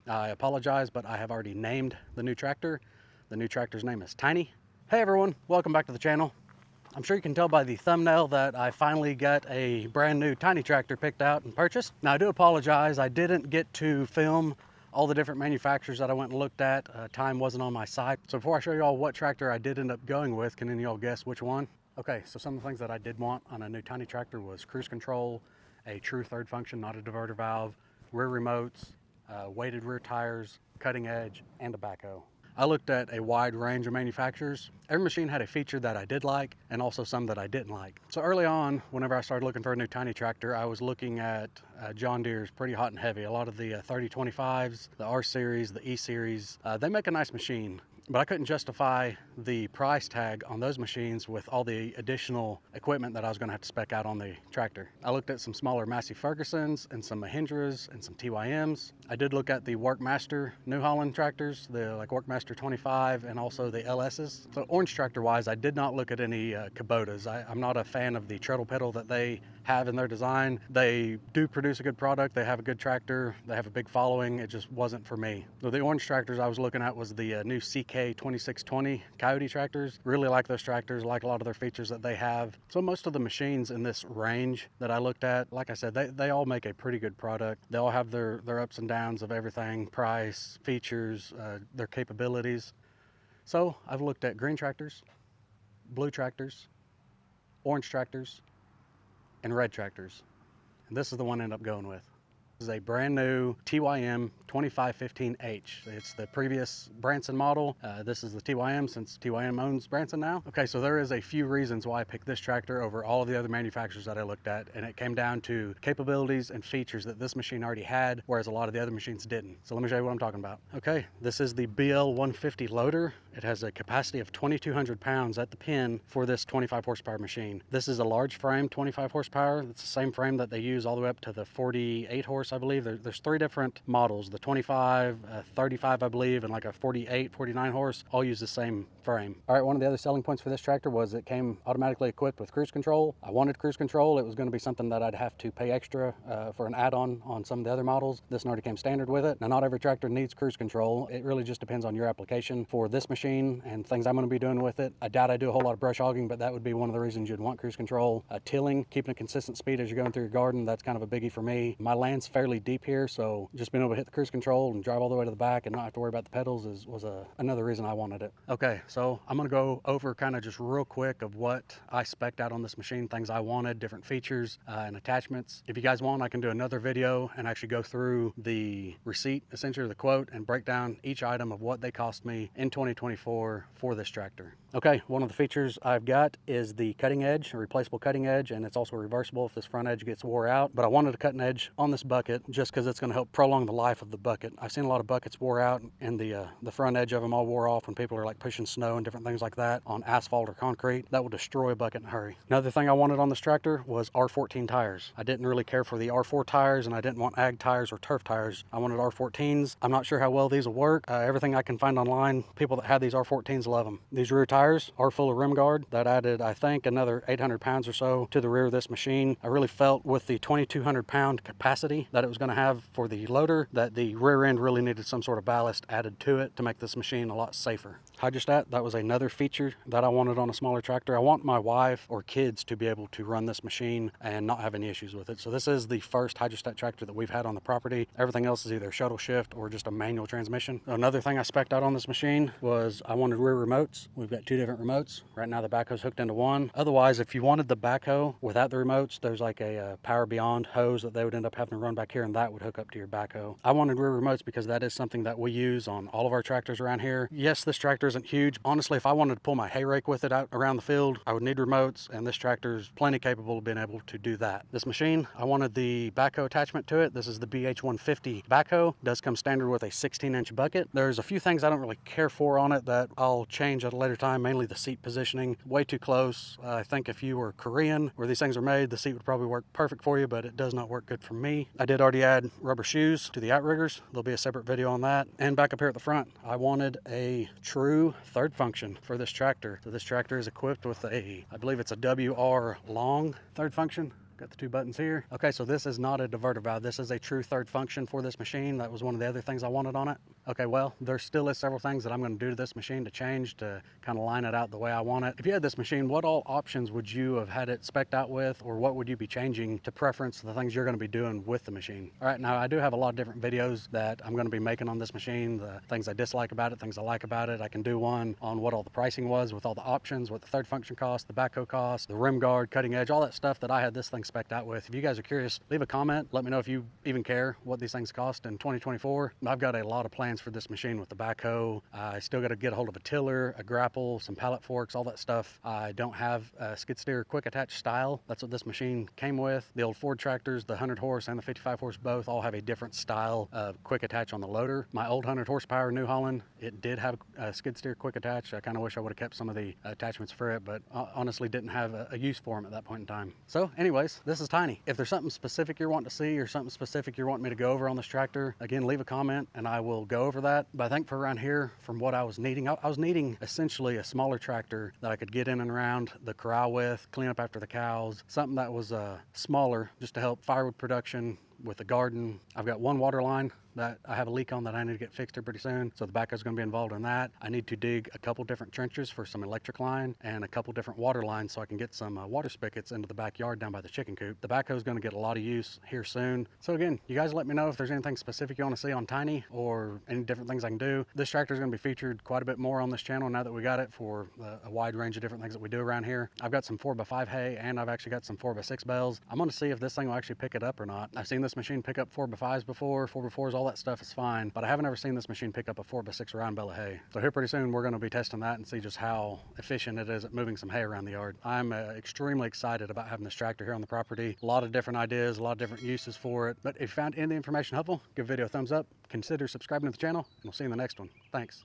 I apologize, but I have already named the new tractor. The new tractor's name is Tiny. Hey everyone, welcome back to the channel. I'm sure you can tell by the thumbnail that I finally got a brand new Tiny tractor picked out and purchased. Now I do apologize, I didn't get to film all the different manufacturers that I went and looked at. Time wasn't on my side. So before I show you all what tractor I did end up going with, can any of y'all guess which one? Okay, so some of the things that I did want on a new Tiny tractor was cruise control, a true third function, not a diverter valve, rear remotes, weighted rear tires, cutting edge, and a backhoe. I looked at a wide range of manufacturers. Every machine had a feature that I did like and also some that I didn't like. So early on, whenever I started looking for a new Tiny tractor, I was looking at John Deere's pretty hot and heavy. A lot of the 3025s, the R series, the E series, they make a nice machine. But I couldn't justify the price tag on those machines with all the additional equipment that I was going to have to spec out on the tractor. I looked at some smaller Massey Fergusons and some Mahindras and some TYMs. I did look at the Workmaster New Holland tractors, the Workmaster 25 and also the LS's. So orange tractor wise, I did not look at any Kubotas. I'm not a fan of the treadle pedal that they have in their design. They do produce a good product. They have a good tractor. They have a big following. It just wasn't for me. So the orange tractors I was looking at was the new CK 2620 Coyote tractors. Really like those tractors, like a lot of their features that they have. So most of the machines in this range that I looked at, like I said, they all make a pretty good product. They all have their ups and downs of everything, price, features, their capabilities. So I've looked at green tractors, blue tractors, orange tractors, and red tractors. And this is the one I ended up going with. This is a brand new TYM 2515H. It's the previous Branson model. This is the TYM since TYM owns Branson now. Okay, so there is a few reasons why I picked this tractor over all of the other manufacturers that I looked at, and it came down to capabilities and features that this machine already had, whereas a lot of the other machines didn't. So let me show you what I'm talking about. Okay, this is the BL 150 loader. It has a capacity of 2,200 pounds at the pin for this 25 horsepower machine. This is a large frame, 25 horsepower. It's the same frame that they use all the way up to the 48 horse, I believe. There's three different models, the 25, 35, I believe, and like a 48, 49 horse, all use the same frame. All right, one of the other selling points for this tractor was it came automatically equipped with cruise control. I wanted cruise control. It was going to be something that I'd have to pay extra for an add-on on some of the other models. This already came standard with it. Now, not every tractor needs cruise control. It really just depends on your application. For this machine and things I'm going to be doing with it, I doubt I do a whole lot of brush hogging, but that would be one of the reasons you'd want cruise control. Tilling, keeping a consistent speed as you're going through your garden, that's kind of a biggie for me. My land's fairly deep here, so just being able to hit the cruise control and drive all the way to the back and not have to worry about the pedals was another reason I wanted it. Okay, so I'm going to go over kind of just real quick of what I spec'd out on this machine, things I wanted, different features and attachments. If you guys want, I can do another video and actually go through the receipt, essentially the quote, and break down each item of what they cost me in 2024 for this tractor. Okay, one of the features I've got is the cutting edge, a replaceable cutting edge, and it's also reversible if this front edge gets wore out. But I wanted a cutting edge on this bucket just because it's going to help prolong the life of the bucket. I've seen a lot of buckets wore out and the front edge of them all wore off when people are like pushing snow and different things like that on asphalt or concrete. That will destroy a bucket in a hurry. Another thing I wanted on this tractor was R14 tires. I didn't really care for the R4 tires, and I didn't want ag tires or turf tires. I wanted R14s. I'm not sure how well these will work. Everything I can find online, people that have these R14s love them. These rear tires are full of rim guard. That added, I think, another 800 pounds or so to the rear of this machine. I really felt with the 2,200 pound capacity that it was going to have for the loader that the rear end really needed some sort of ballast added to it to make this machine a lot safer. Hydrostat, that was another feature that I wanted on a smaller tractor. I want my wife or kids to be able to run this machine and not have any issues with it. So this is the first hydrostat tractor that we've had on the property. Everything else is either shuttle shift or just a manual transmission. Another thing I spec'd out on this machine was I wanted rear remotes. We've got two different remotes. Right now the backhoe's hooked into one. Otherwise, if you wanted the backhoe without the remotes, there's like a Power Beyond hose that they would end up having to run back here, and that would hook up to your backhoe. I wanted rear remotes because that is something that we use on all of our tractors around here. Yes, this tractor isn't huge. Honestly, if I wanted to pull my hay rake with it out around the field, I would need remotes, and this tractor's plenty capable of being able to do that. This machine, I wanted the backhoe attachment to it. This is the BH150 backhoe. It does come standard with a 16-inch bucket. There's a few things I don't really care for on it that I'll change at a later time, mainly the seat positioning. Way too close. I think if you were Korean, where these things are made, the seat would probably work perfect for you, but it does not work good for me. I did already add rubber shoes to the outriggers. There'll be a separate video on that. And back up here at the front, I wanted a true third function for this tractor. So this tractor is equipped with I believe it's a WR long third function. Got the 2 buttons here. Okay, so this is not a diverter valve. This is a true third function for this machine. That was one of the other things I wanted on it. Okay, well, there still is several things that I'm going to do to this machine to change to kind of line it out the way I want it. If you had this machine, what all options would you have had it spec'd out with, or what would you be changing to preference the things you're going to be doing with the machine? All right, now I do have a lot of different videos that I'm going to be making on this machine, the things I dislike about it, things I like about it. I can do one on what all the pricing was with all the options, what the third function cost, the backhoe cost, the rim guard, cutting edge, all that stuff that I had this thing spec'd out with. If you guys are curious, leave a comment. Let me know if you even care what these things cost in 2024. I've got a lot of plans for this machine with the backhoe. I still got to get a hold of a tiller, a grapple, some pallet forks, all that stuff. I don't have a skid steer quick attach style. That's what this machine came with. The old Ford tractors, the 100 horse and the 55 horse both all have a different style of quick attach on the loader. My old 100 horsepower New Holland, it did have a skid steer quick attach. I kind of wish I would have kept some of the attachments for it, but honestly didn't have a use for them at that point in time. So anyways, this is Tiny. If there's something specific you're wanting to see or something specific you're wanting me to go over on this tractor, again, leave a comment and I will go over that. But I think for around here, from what I was needing, I was needing essentially a smaller tractor that I could get in and around the corral with, clean up after the cows, something that was smaller just to help firewood production with the garden. I've got one water line that I have a leak on that I need to get fixed here pretty soon, so the backhoe's going to be involved in that. I need to dig a couple different trenches for some electric line and a couple different water lines so I can get some water spigots into the backyard down by the chicken coop. The backhoe's going to get a lot of use here soon. So again, you guys let me know if there's anything specific you want to see on Tiny or any different things I can do. This tractor is going to be featured quite a bit more on this channel now that we got it for a wide range of different things that we do around here. I've got some 4x5 hay and I've actually got some 4x6 bales. I'm going to see if this thing will actually pick it up or not. I've seen this machine pick up 4x5s before, 4x4s, all that stuff is fine, but I haven't ever seen this machine pick up a 4x6 round bale of hay. So here pretty soon we're going to be testing that and see just how efficient it is at moving some hay around the yard. I'm extremely excited about having this tractor here on the property. A lot of different ideas, a lot of different uses for it. But if you found any of the information helpful, give the video a thumbs up, consider subscribing to the channel, and we'll see you in the next one. Thanks.